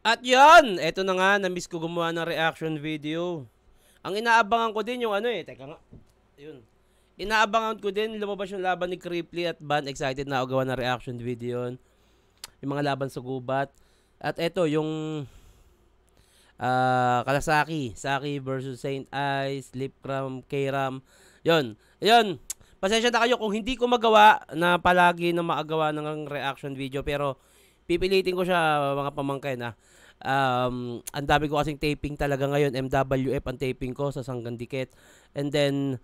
At yan, eto na nga, na-miss ko gumawa ng reaction video. Ang inaabangan ko din yung ano teka nga. Yun. Inaabangan ko din, lumabas yung laban ni Cripply at Ban. Excited na ako gawa ng reaction video yun. Yung mga laban sa gubat. At eto, yung Kalasaki. Saki versus Saint Ice, Lipram, K-Ram. Yun. Yun. Pasensya na kayo kung hindi ko magawa na palagi na maagawa ng reaction video. Pero pipilitin ko siya mga pamangkin ang dami ko kasing taping talaga ngayon. MWF ang taping ko sa Sanggan Dikit. And then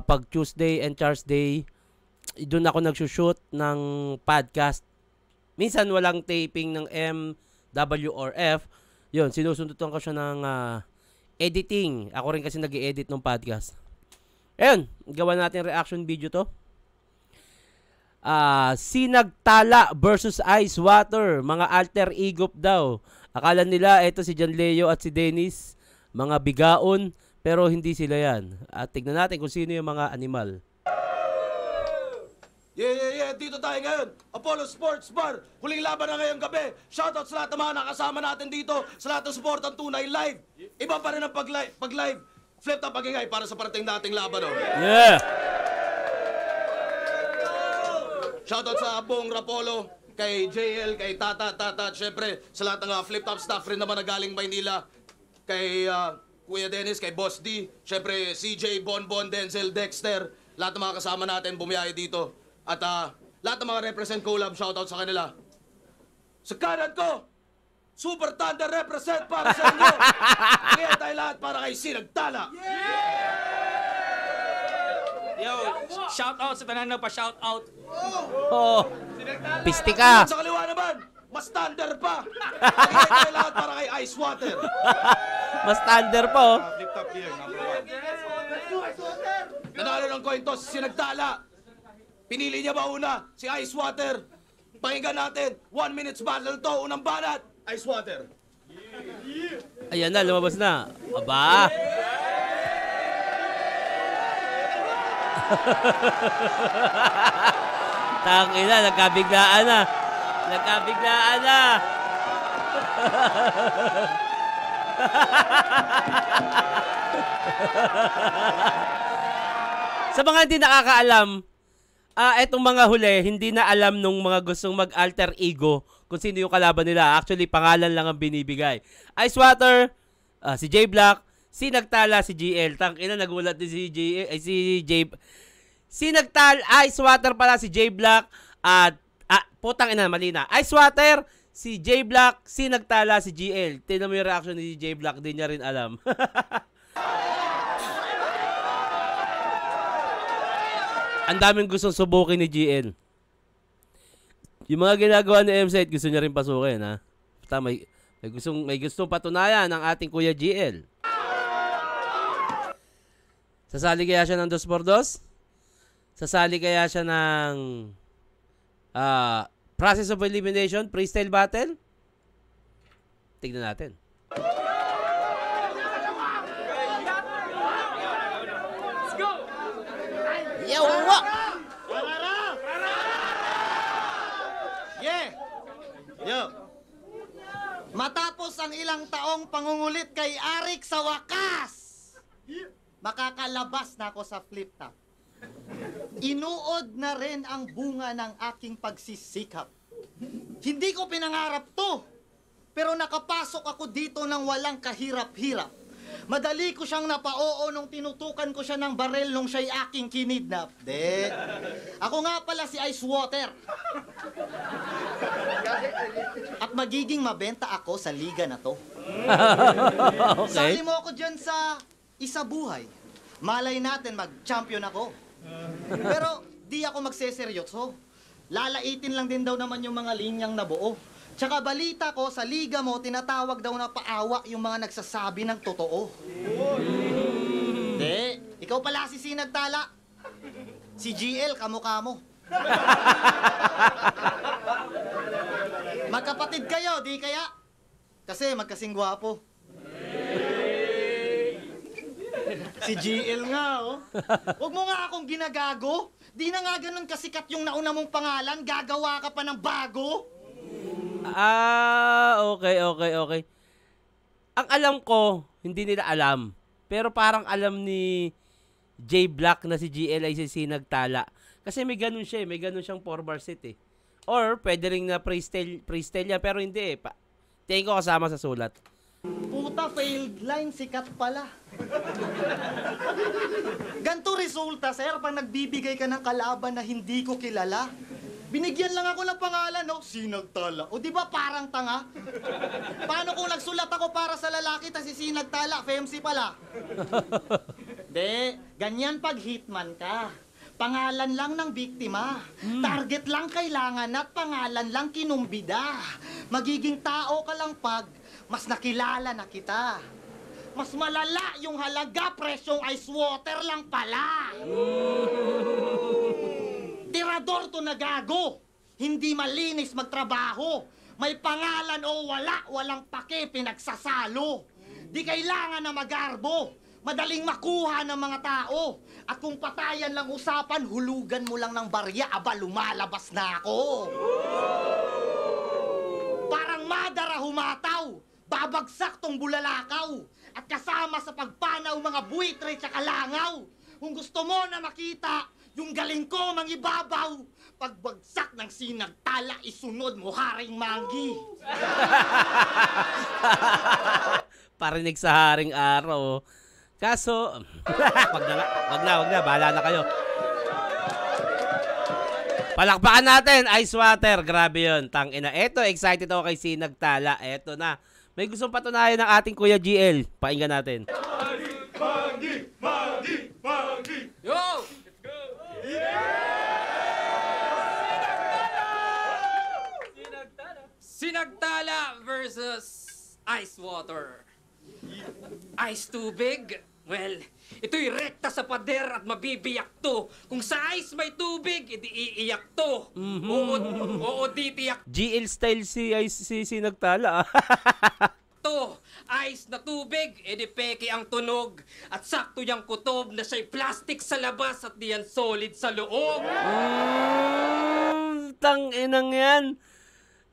pag Tuesday and Thursday doon ako nagsushoot ng podcast. Minsan walang taping ng MW or F. Yun, sinusundutan ko siya ng editing. Ako rin kasi nag-i-edit ng podcast. Ayun, gawa natin reaction video to. Sinagtala versus Ice Water, mga alter ego daw. Akala nila ito si John Leo at si Dennis, mga bigaon, pero hindi sila yan. At tignan natin kung sino yung mga animal. Yeah. Dito tayo ngayon. Apollo Sports Bar. Huling laban na ngayong gabi. Shoutout sa lahat ng mga nakasama natin dito. Sa lahat ng support ang tunay live. Iba pa rin ang pag-live. Flip top pag-ingay para sa parating nating laban. Yeah! Shoutout sa buong Rapolo, kay JL, kay Tata, at syempre sa lahat ng flip top staff rin naman na galing Maynila. Kay Kuya Dennis, kay Boss D, syempre CJ, Bonbon, Denzel, Dexter, lahat ng mga kasama natin bumiyahe dito. At lahat ng mga represent collab, shoutout sa kanila. Sa kanan ko, Super Thunder represent para sa inyo. Kaya tayo lahat para kay Sinagtala. Yo, shout out sa tanan na pa-shout out. Oh, pisti ka. Sa kaliwa naman, mas thunder pa. Kaya tayo lahat para kay Ice Water. Mas thunder pa Flip top here, number 1. Nanalo ng coin toss, Sinagtala. Pinili niya ba una? Si Ice Water. Pakinggan natin, 1 minutes battle to, unang banat. Ice Water. Ayan na, lumabas na. Aba. Tangina, nagkabiglaan na. Sa mga hindi nakakaalam, etong mga huli, hindi na alam nung mga gustong mag-alter ego kung sino yung kalaban nila. Actually, pangalan lang ang binibigay. Ice Water, si J-Black, Sinagtala, si GL. Tangina, nagulat din si J. Sinagtala, Ice Water pala si J-Black at putang ina, mali na. Ice Water, si J-Black, Sinagtala, si GL. Tingnan mo yung reaction ni J-Black, di niya rin alam. Ang daming gustong subukin ni GL. Yung mga ginagawa ni M-Site, gusto niya rin pasukin, ha? Basta may gustong patunayan ng ating Kuya GL. Sasali kaya siya ng 2x2? Sasali kaya siya ng process of elimination, freestyle battle? Tignan natin. Let's go! Yawa! Yeah! Yo! Matapos ang ilang taong pangungulit kay Arik sa wakas, makakalabas na ako sa flip top. Inuod na rin ang bunga ng aking pagsisikap. Hindi ko pinangarap to, pero nakapasok ako dito ng walang kahirap-hirap. Madali ko siyang napaoo nung tinutukan ko siya ng barel nung siya'y aking kinidnap. De, ako nga pala si Ice Water. At magiging mabenta ako sa liga na to. Okay. Sali mo ako dyan sa isa buhay. Malay natin mag-champion ako. Pero di ako magseseryoso. Lalaitin lang din daw naman yung mga linyang nabuo. Tsaka balita ko, sa liga mo, tinatawag daw na paawa yung mga nagsasabi ng totoo. Hindi. Ikaw pala si Sinagtala. Si GL, kamukha mo. Magkapatid kayo, di kaya? Kasi magkasing gwapo. Si GL nga, oh. Huwag mo nga akong ginagago. Di na nga ganun kasikat yung nauna mong pangalan, gagawa ka pa ng bago. Okay. Ang alam ko, hindi nila alam. Pero parang alam ni J Black na si GLICC nagtala. Kasi may ganun siya, may ganun siyang 4-bar set eh. Or pwede rin na freestyle yan, pero hindi eh. Tingin ko kasama sa sulat. Puta, failed line, sikat pala. Ganto resulta, sir, pag nagbibigay ka ng kalaban na hindi ko kilala. Binigyan lang ako ng pangalan, no? Sinagtala. O di ba parang tanga? Paano kung nagsulat ako para sa lalaki, tas si Sinagtala, FEMC pala? De, ganyan pag hitman ka. Pangalan lang ng biktima. Target lang kailangan at pangalan lang kinumbida. Magiging tao ka lang pag mas nakilala na kita. Mas malala yung halaga, presyong ice water lang pala. Tirador to na gago. Hindi malinis magtrabaho. May pangalan o wala, walang pake, pinagsasalo. Di kailangan na magarbo. Madaling makuha ng mga tao. At kung patayan lang usapan, hulugan mo lang ng barya, aba lumalabas na ako. Parang madara humataw, babagsak tong bulalakaw. At kasama sa pagpanaw mga buitre tsaka langaw. Kung gusto mo na makita yung galing ko mangibabaw, pagbagsak ng Sinagtala, isunod mo Haring Manggi. Parinig sa Haring Araw. Kaso, wag na, bahala na kayo. Palakpakan natin, Ice Water, grabe yun, tangina. Eto, excited ako kay Sinagtala, eto na. May gustong patunayan ng ating Kuya GL, pakinggan natin. Manggi! Yo! Let's go! Sinagtala versus Ice Water. Ice tubig? Well, ito'y rekta sa pader at mabibiyak to. Kung sa ice may tubig, edi iiyak to. Oo, di tiyak GL style si Sinagtala. to. Ice na tubig, edi peke ang tunog. At sakto yung kutob na siya'y plastic sa labas at diyan solid sa loob. Tanginang yan.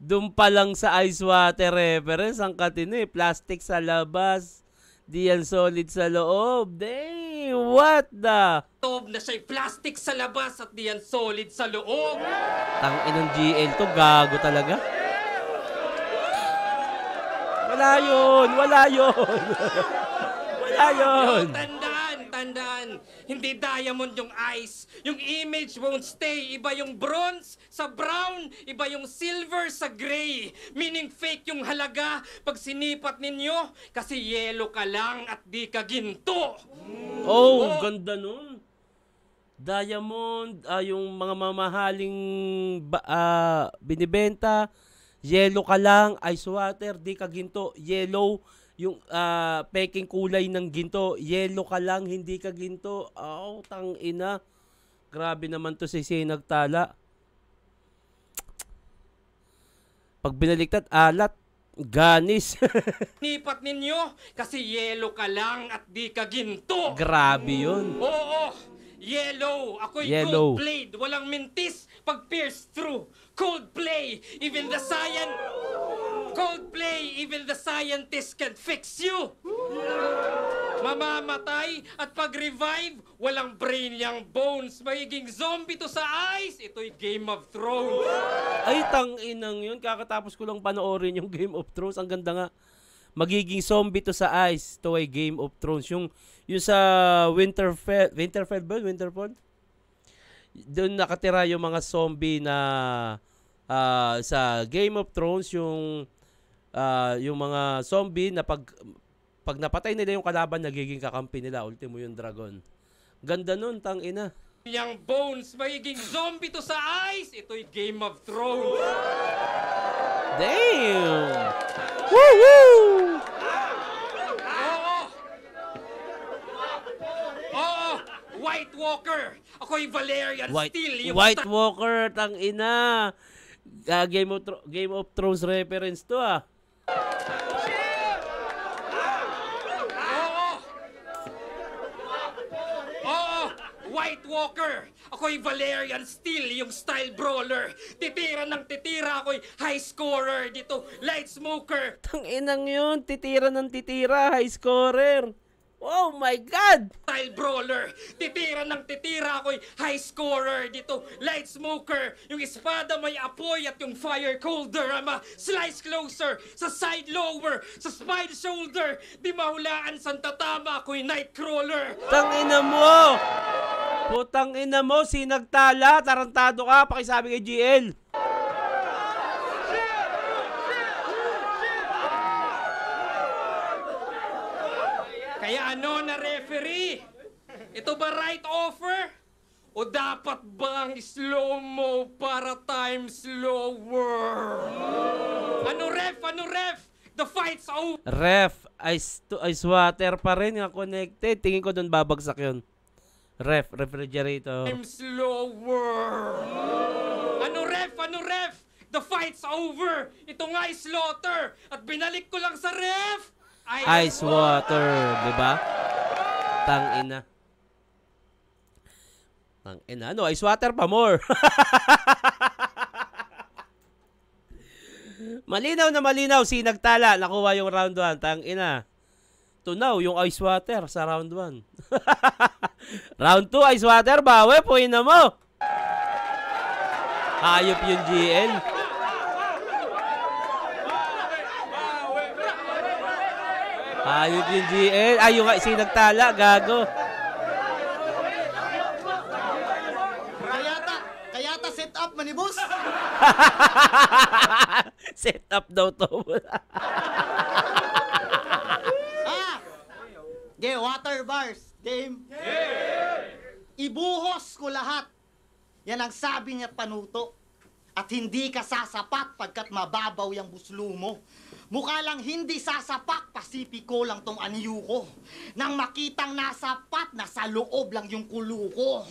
Doon pa lang sa Ice Water reference, ang katino eh, plastic sa labas, di yan solid sa loob. Dang, what the? Kutob na siya'y plastic sa labas at diyan solid sa loob. Tanginang GL to, gago talaga. Wala yun. Tandaan, hindi diamond yung ice. Yung image won't stay. Iba yung bronze sa brown, iba yung silver sa gray. Meaning fake yung halaga pag sinipat ninyo kasi yellow ka lang at di ka ginto. Oh, ganda nun. Diamond, yung mga mamahaling binibenta, yellow ka lang, Ice Water, di ka ginto, yellow. Yung peking kulay ng ginto, yellow ka lang, hindi ka ginto. Oh, tangina. Grabe naman to si Sinagtala. Pag binaliktad, alat, ganis. Nipat ninyo kasi yellow ka lang at di ka ginto. Grabe yun. Oo, yellow. Ako'y Yellow. cold blade. Walang mintis pag pierce through. Cold play. Even the scientist can fix you. Mamamatay at pag-revive, walang brain yang bones. Magiging zombie to sa ice. Ito'y Game of Thrones. Ay, tanginang yun. Kakatapos ko lang panoorin yung Game of Thrones. Ang ganda nga. Magiging zombie to sa ice. Ito ay Game of Thrones. Yung sa Winterfell ba? Winterfell? Doon nakatira yung mga zombie na sa Game of Thrones, yung mga zombie na pag napatay nila yung kalaban, nagiging kakampi nila. Ultimo yung dragon. Ganda nun, tangina. Yang bones, magiging zombie to sa ice. Ito'y Game of Thrones. Damn! Woo-woo! Oo! White Walker! Ako'y Valerian Steel. White Walker, tangina. Game of Thrones reference to Oo! White Walker! Ako'y Valerian Steel, yung style brawler. Titira ng titira, ako'y high scorer. Dito, light smoker. Tanginang yun, titira ng titira, high scorer. Oh my God! Style brawler. Titira ng titira, ako'y high scorer. Dito, light smoker. Yung espada may apoy at yung fire colder. Ama, slice closer. Sa side lower. Sa spine shoulder. Di mahulaan sa tatama, ako'y nightcrawler. Tangina mo! Putang ina mo, sinagtala, tarantado ka, pakisabi kay GL. Kaya ano na referee? Ito ba right offer? O dapat bang slow-mo para time slower? Ano ref? Ano ref? The fight's over. Ref, ice water pa rin nga connected. Tingin ko doon babagsak yun. Ref, refrigerator. Time slower. Ano ref? Ano ref? The fight's over. Ito nga slaughter. At binalik ko lang sa ref. Ice water, di ba? Tangina. Tangina. Ano, ice water pa more. Malinaw na malinaw, sinagtala. Nakuha yung round 1. Tangina. Tunaw yung ice water sa round 1. Round 2, ice water. Bawe, puhin na mo. Hayop yung GL. Hayop yung GL. Ay, yung sinagtala. Gago. Kayata set up, manibus. Set up daw to. Water bars. Game. Ibuhos ko lahat. Yan ang sabi niya Panuto. At hindi ka sasapat pagkat mababaw yung buslo mo. Mukha lang hindi sasapak, pasipiko lang tong anyo ko. Nang makitang nasapat, nasa loob lang yung kulo ko.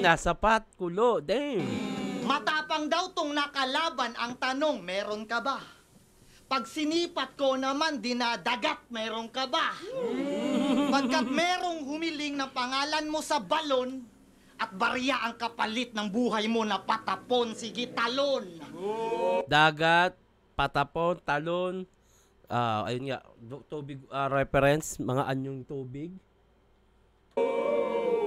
Nasapat, kulo. Damn. Matapang daw tong nakalaban, ang tanong, meron ka ba? Pag sinipat ko naman, dinadagat, meron ka ba? Pagkat merong humiling ng pangalan mo sa balon, at barya ang kapalit ng buhay mo na patapon, sige talon. Dagat, patapon, talon. Ayun nga, tubig reference, mga anyong tubig.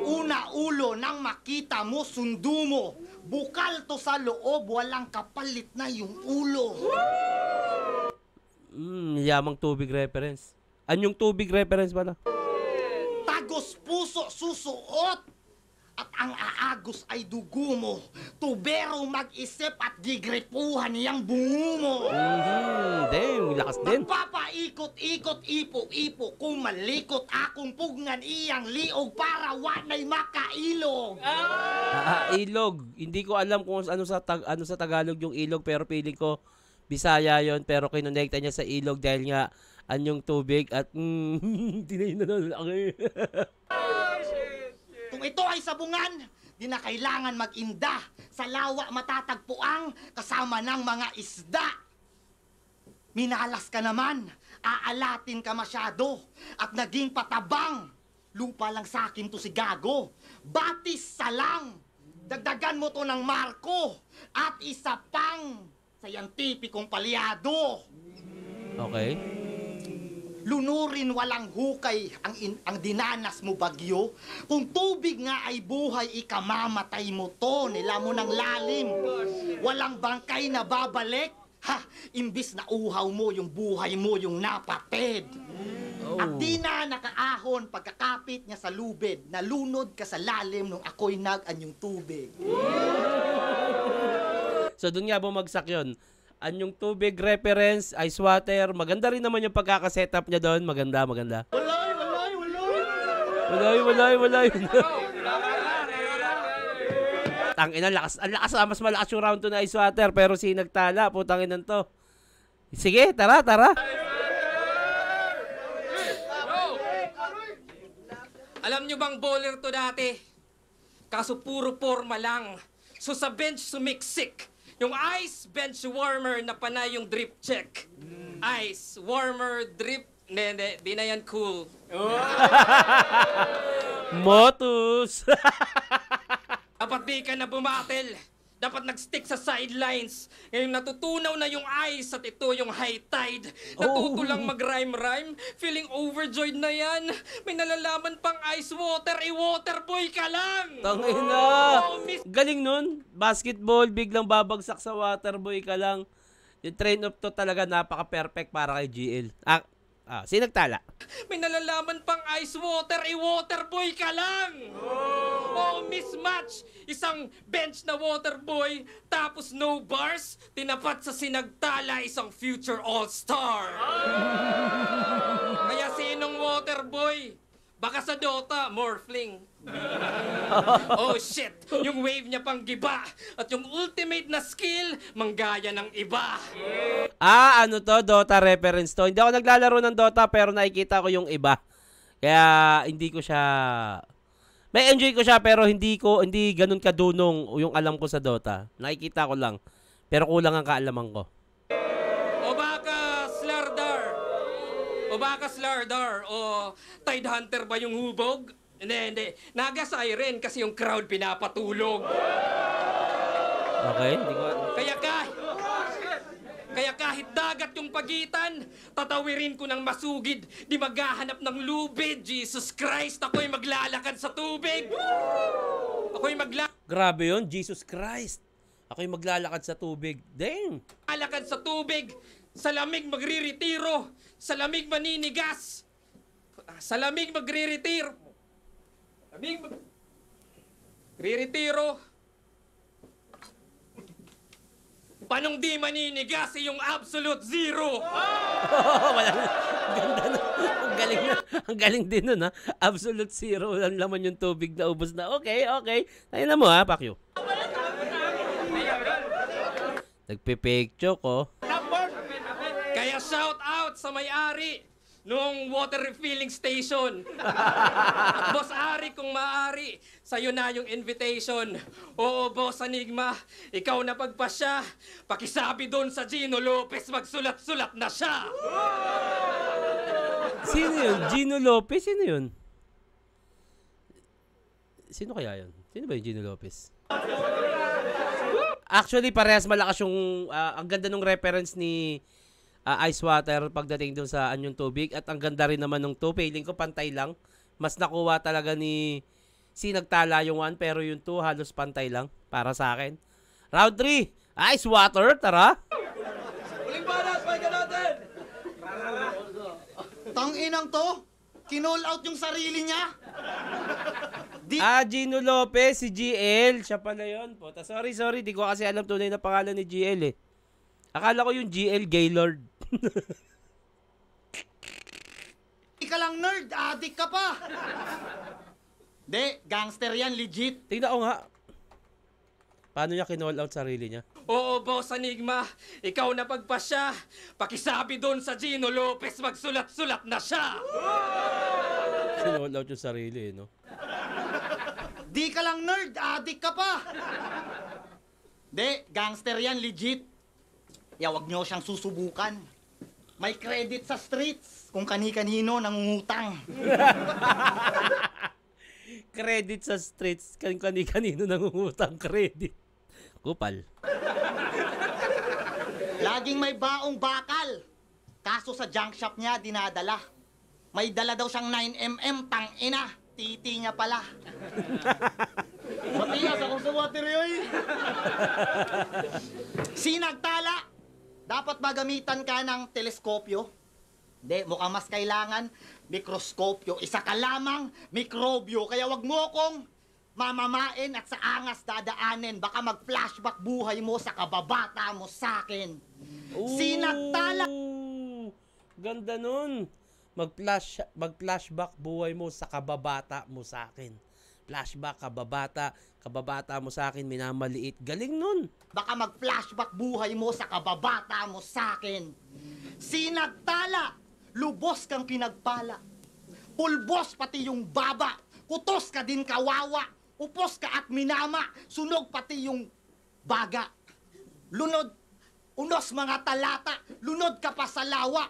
Una ulo nang makita mo, sundo mo. Bukal to sa loob, walang kapalit na yung ulo. Yamang tubig reference. Anyong tubig reference pala? Tagos puso susuot. At ang aagos ay dugo mo. Tubero mag-isip at gigripuhan niyang bungo mo. Damn, lakas din. Magpapaikot-ikot, ipo-ipo, kumalikot akong pugnan iyang liog para wanay makailog. Ilog. Hindi ko alam kung ano sa Tagalog yung ilog, pero feeling ko Bisaya yon, pero kinonekta niya sa ilog dahil nga anyong tubig at tinayin na laki. Kung ito ay sabungan, di na kailangan mag-inda. Sa lawa matatagpuang kasama ng mga isda. Minalas ka naman, aalatin ka masyado, at naging patabang. Lupa lang sa akin to si Gago. Batis salang. Dagdagan mo to ng marko. At isa pang sayantipikong palyado. Okay. Lunurin walang hukay ang dinanas mo bagyo. Kung tubig nga ay buhay, ikamamatay mo to. Nila mo ng lalim. Walang bangkay na babalik. Ha, imbis na uhaw mo yung buhay mo yung napatid. At di na nakaahon pagkakapit niya sa lubid. Nalunod ka sa lalim nung ako'y nag-anyong tubig. So doon nga bumagsak yun. Anyong tubig reference, ice water. Maganda rin naman yung pagkakasetup niya doon. Maganda. Walay. Tangina, lakas. Ang lakas, mas malakas yung round 2 na ice water. Pero sinagtala, putangin nan to. Sige, tara. Alam nyo bang bowler to dati? Kaso puro forma lang. So sa bench sumiksik. Yung ice bench warmer na panay yung drip check. Ice warmer drip. Hindi, di na yan cool. Motus. Dapat Hindi ka na bumatel. Dapat nag-stick sa sidelines. Ngayon natutunaw na yung ice at ito yung high tide. Natuto lang mag-rhyme-rhyme. Feeling overjoyed na yan. May nalalaman pang ice water. I-waterboy ka lang! Tangina! Oh, miss... Galing nun. Basketball, biglang babagsak sa waterboy ka lang. Yung train of thought talaga napaka-perfect para kay GL. Sinagtala. May nalalaman pang ice water. I-waterboy ka lang! Oh, mismatch! Isang bench na waterboy, tapos no bars, tinapat sa sinagtala isang future all-star. Kaya sinong waterboy? Baka sa Dota, Morphling. Oh shit! Yung wave niya pang giba at yung ultimate na skill, manggaya ng iba. Ano to? Dota reference to. Hindi ako naglalaro ng Dota pero nakikita ko yung iba. Kaya hindi ko siya... May enjoy ko siya pero hindi ganun kadunong yung alam ko sa Dota. Nakikita ko lang. Pero kulang ang kaalaman ko. O baka Slardar o Tide Hunter ba yung hubog? Hindi. Naga Siren kasi yung crowd pinapatulog. Okay? Hindi ko... Kaya kahit dagat yung pagitan, tatawirin ko ng masugid, di maghahanap ng lubid. Jesus Christ, ako'y maglalakad sa tubig. Grabe yun, Jesus Christ. Ako'y maglalakad sa tubig. Dang! Maglalakad sa tubig, sa lamig magriretiro, sa lamig maninigas, sa lamig magriretiro. Riretiro. Panong di maninigas yung absolute zero? Ganda na. Ang galing din nun, ha? Absolute zero. Ang laman yung tubig na ubos na. Okay. Tayo na mo, ha, Pacquiao. Nagpipicture ko. Kaya shout out sa may-ari nung water refilling station. Boss Ari, kung maaari, sa'yo na yung invitation. Oo, Boss Enigma, ikaw na pagpasya. Pakisabi doon sa Gino Lopez, magsulat-sulat na siya. Sino yun? Gino Lopez? Sino yun? Sino kaya yun? Sino ba yung Gino Lopez? Actually, parehas malakas yung... ang ganda ng reference ni... ice water pagdating dun sa anyong tubig at ang ganda rin naman ng 2. Feeling ko pantay lang. Mas nakuha talaga ni Sinagtala yung 1 pero yung 2 halos pantay lang para sa akin. Round 3, ice water, tara. Uling balas, pahinga natin! Tanginang to, kinall out yung sarili niya. Gino Lopez, si GL. Siya pala yun po. Sorry, di ko kasi alam tunay na pangalan ni GL eh. Akala ko yung GL Gaylord. Di ka lang nerd, addict ka pa. De, gangster yan, legit. Tingnan ko nga. Paano niya kinall out sarili niya? Oo, Boss Enigma, ikaw na pagpasya. Pakisabi doon sa Gino Lopez, magsulat-sulat na siya. Kinall out yung sarili, no? Di ka lang nerd, addict ka pa. De, gangster yan, legit. Wag nyo siyang susubukan. May credit sa streets kung kani-kanino nangungutang. Credit sa streets, kani-kanino nangungutang credit. Kupal. Laging may baong bakal. Kaso sa junk shop niya, dinadala. May dala daw siyang 9mm, tangina. Titi niya pala. Matigas ako sa water yoy. Sinagtala. Dapat magamitan ka ng teleskopyo. Hindi, mukhang mas kailangan mikroskopyo. Isa ka lamang mikrobyo. Kaya wag mo akong mamamain at sa angas dadaanin. Baka mag-flashback buhay mo sa kababata mo sa'kin. Sinagtala. Ganda nun. Mag-flashback buhay mo sa kababata mo sa'kin. Flashback, kababata mo sa akin, minamaliit. Galing nun. Baka mag-flashback buhay mo sa kababata mo sa'kin. Sinagtala, lubos kang pinagpala. Pulbos pati yung baba. Kutos ka din kawawa. Upos ka at minama. Sunog pati yung baga. Lunod, unos mga talata. Lunod ka pa sa lawa.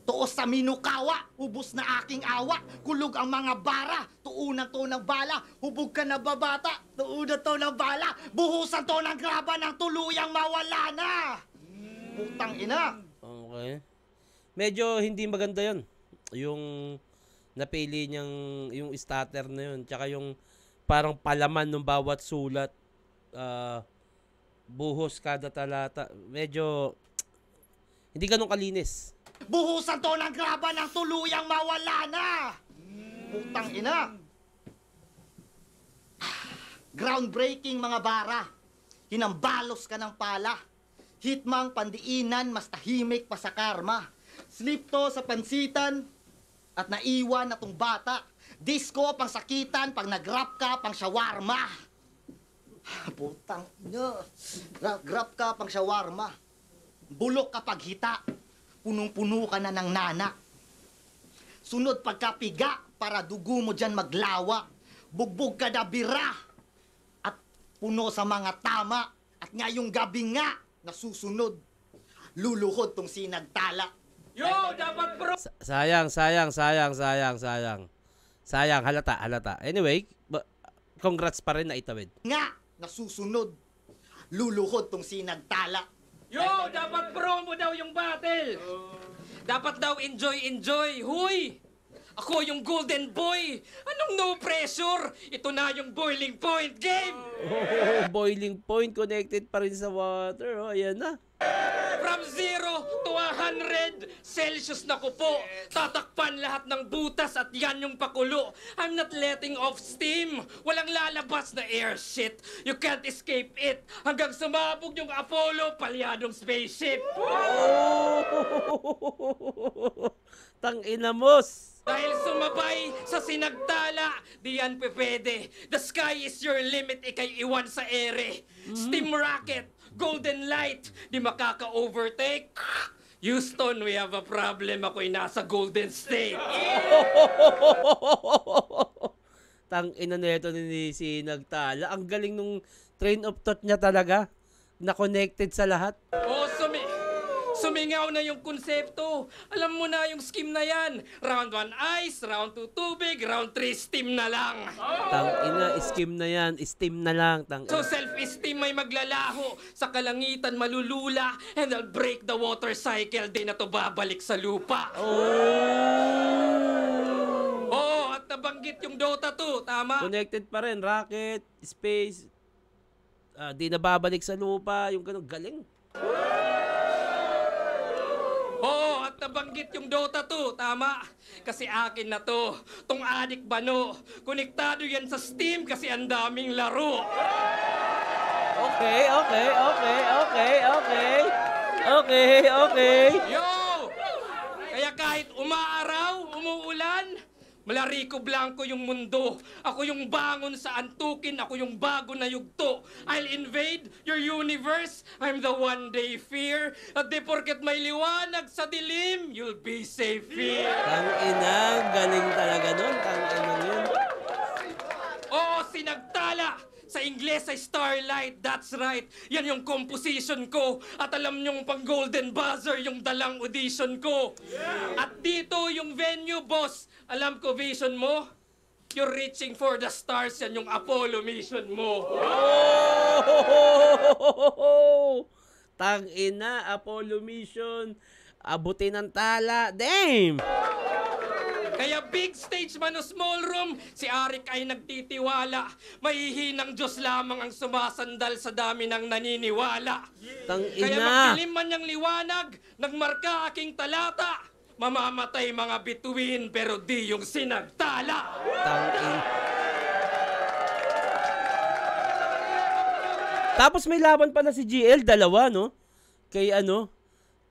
Tuos sa minukawa, hubos na aking awa. Kulog ang mga bara, tuunan to ng bala. Hubog ka na babata, tuunan to ng bala. Buhusan to ng graba ng tuluyang mawala na. Putang ina. Okay. Medyo hindi maganda yon. Yung napili niyang, yung starter na yun. Tsaka yung parang palaman ng bawat sulat. Buhos kada talata. Medyo hindi ganun kalinis. Buhusan to ng graba ng tuluyang mawala na. Putang ina. Groundbreaking mga bara. Hinambalos ka ng pala. Hitmang pandiinan, mas tahimik pa sa karma. Slip to sa pansitan at naiwan na tong bata. Disco pang sakitan, pag nag-rap ka, pang shawarma. Putang ina. Rap ka pang shawarma. Bulok kapag hita. Punong-puno ka na ng nana. Sunod pagkapiga para dugo mo dyan maglawa. Bugbog ka na bira. At puno sa mga tama. At ngayong gabi nga, nasusunod. Luluhod tong sinagtala. Yo, dapat bro! Sayang. Sayang, halata. Anyway, congrats pa rin na itawid. Nga, nasusunod. Luluhod tong sinagtala. Yo, dapat promo daw yung battle. Dapat daw enjoy. Huy! Ako yung golden boy. Anong no pressure? Ito na yung boiling point game. Oh, boiling point connected pa rin sa water. Oh, ayan na. From 0 to 100 Celsius na ko po. Tatakpan lahat ng butas at yan yung pakulo. I'm not letting off steam. Walang lalabas na air shit. You can't escape it. Hanggang sumabog yung Apollo, palyadong spaceship. Oh! Tang-inamos. Dahil sumabay sa sinagtala, di yan pwede. The sky is your limit, ikay iwan sa ere. Steam rocket, golden light, di makaka-overtake. Houston, we have a problem. Ako'y nasa Golden State. Tang-ina nito ni Sinagtala. Ang galing nung train of thought niya talaga. Na-connected sa lahat. Oh, sumingaw na yung konsepto. Alam mo na yung scheme na yan. Round 1 ice, round 2 tubig, round 3 steam na lang. Tang-ina, steam na yan. Steam na lang. So self-esteem may maglalaho. Sa kalangitan malulula. And I'll break the water cycle. Di na to babalik sa lupa. Oh, at nabanggit yung Dota 2. Tama? Connected pa rin. Rocket, space. Di na babalik sa lupa. Yung ganun, galing. Oo, at nabanggit yung Dota 2, tama? Kasi akin na to. Tong adik bano. Konektado yan sa Steam kasi ang daming laro. Okay. Yo! Kaya kahit umaaraw, umuulan, Malarico Blanco yung mundo. Ako yung bangon sa antukin. Ako yung bago na yugto. I'll invade your universe. I'm the one day fear. At di porket may liwanag sa dilim, you'll be safe here. Tang-ina, galing talaga nun. Tang-ina yun. Oo, sinagtala! Sa Ingles ay Starlight, that's right. Yan yung composition ko. At alam nyong pang Golden Buzzer yung dalang audition ko. At dito yung venue, boss. Alam ko vision mo? You're reaching for the stars, yan yung Apollo mission mo. Oh! Tang-ina, Apollo mission. Abutin ng tala. Damn! Kaya big stage man o small room, si Arik ay nagtitiwala. Mahihinang Diyos lamang ang sumasandal sa dami ng naniniwala. Tang-ina. Kaya magdilim man niyang liwanag, nagmarka aking talata. Mamamatay mga bituin pero di yung sinagtala. Tang-ina. Tapos may laban pala si GL, dalawa, no?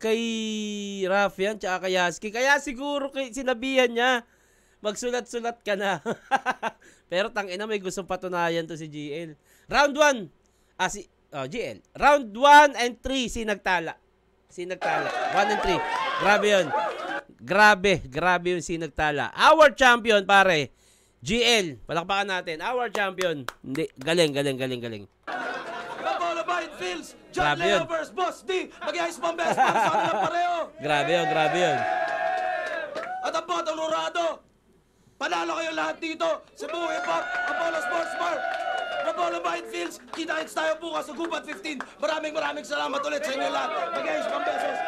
Kay Rafian tsaka kay Yasky. Kaya siguro sinabihan niya, magsulat-sulat ka na. Pero tangina, may gustong patunayan to si GL. Round 1, GL. Round 1 and 3, Sinagtala. 1 and 3. Grabe yun. Grabe yung Sinagtala. Our champion, pare. GL. Palakpakan natin. Our champion. Hindi, galing. Napolo ba in fields? John Grabe yun. Leo versus Boss D. Mag-iayos mo ang best para sa kanilang pareho. Grabe yun. Panalo kayo lahat dito sa Cebu Hip Hop Apollo Sports Bar. Rapolo Minefields. Kita-kits tayo bukas sa Gubat 15. Maraming salamat ulit sa inyo lahat. Mag-ayos pang beses.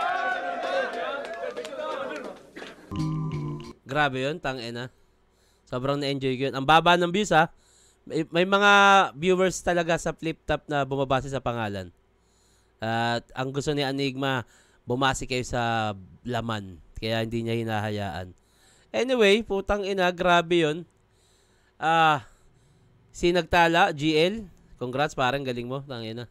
Grabe yun, tangina. Sobrang na-enjoy ko yun. Ang baba ng views ha. May mga viewers talaga sa flip top na bumabase sa pangalan. At ang gusto ni Enigma, bumasi kayo sa laman. Kaya hindi niya hinahayaan. Anyway, putang ina, grabe yun. Si Nagtala, GL, congrats parang galing mo, tangina.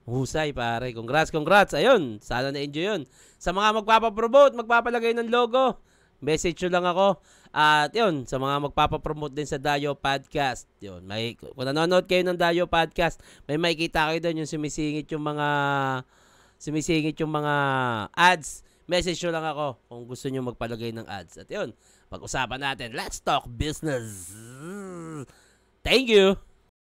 Husay pare, congrats. Ayun, sana na-enjoy yun. Sa mga magpapapromote, magpapalagay ng logo, message nyo lang ako. At yun, sa mga magpapapromote din sa Dayo Podcast, yun, kung nanonood kayo ng Dayo Podcast, may makikita kayo doon yung sumisingit yung mga ads. Message nyo lang ako kung gusto nyo magpalagay ng ads. At yun, pag-usapan natin, let's talk business. Thank you.